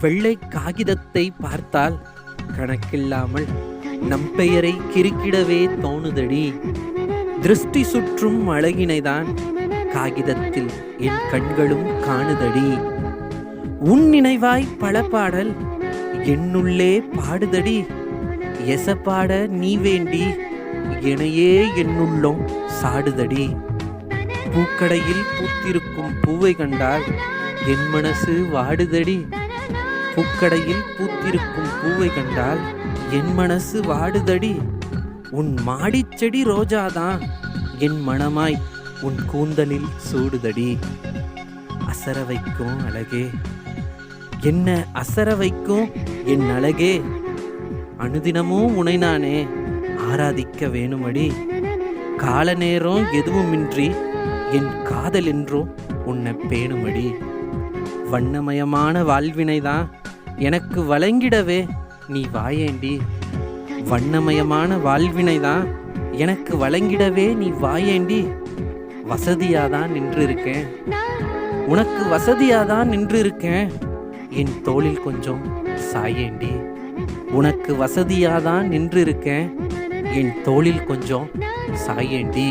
வெள்ளை காகிதத்தை பார்த்தால் கணக்கில்லாமல் நம் பெயரை கிறுக்கிடவே தோணுதடி. திருஷ்டி சுற்றும் அழகினைதான் காகிதத்தில் என் கண்களும் காணுதடி. உன் நினைவாய் பல பாடல் என்னுள்ளே பாடுதடி. எசப்பாட நீ வேண்டி எனையே என்னுள்ளம் சாடுதடி. பூக்கடையில் பூத்திருக்கும் பூவை கண்டால் என் மனசு வாடுதடி. பூக்கடையில் பூத்திருக்கும் பூவை கண்டால் என் மனசு வாடுதடி. உன் மாடிச்செடி ரோஜாதான் என் மனமாய் உன் கூந்தலில் சூடுதடி. அசர வைக்கும் அழகே, என்ன அசர வைக்கும் என் அழகே, அனுதினமும் உனை நானே ஆராதிக்க வேணுமடி. கால நேரம் எதுவுமின்றி என் காதல் என்றும் உன்னை பேணுமடி. வண்ணமயமான வாழ்வினைதான் எனக்கு வழங்கிடவே நீ வாயேண்டி. வண்ணமயமான வாழ்வினைதான் எனக்கு வழங்கிடவே நீ வாயேண்டி. வசதியாதான் நின்று இருக்கேன், உனக்கு வசதியாதான் நின்று இருக்கேன். என் தோளில் கொஞ்சம் சாயேண்டி. உனக்கு வசதியாதான் நின்று இருக்கேன், என் தோளில் கொஞ்சம் சாயேண்டி.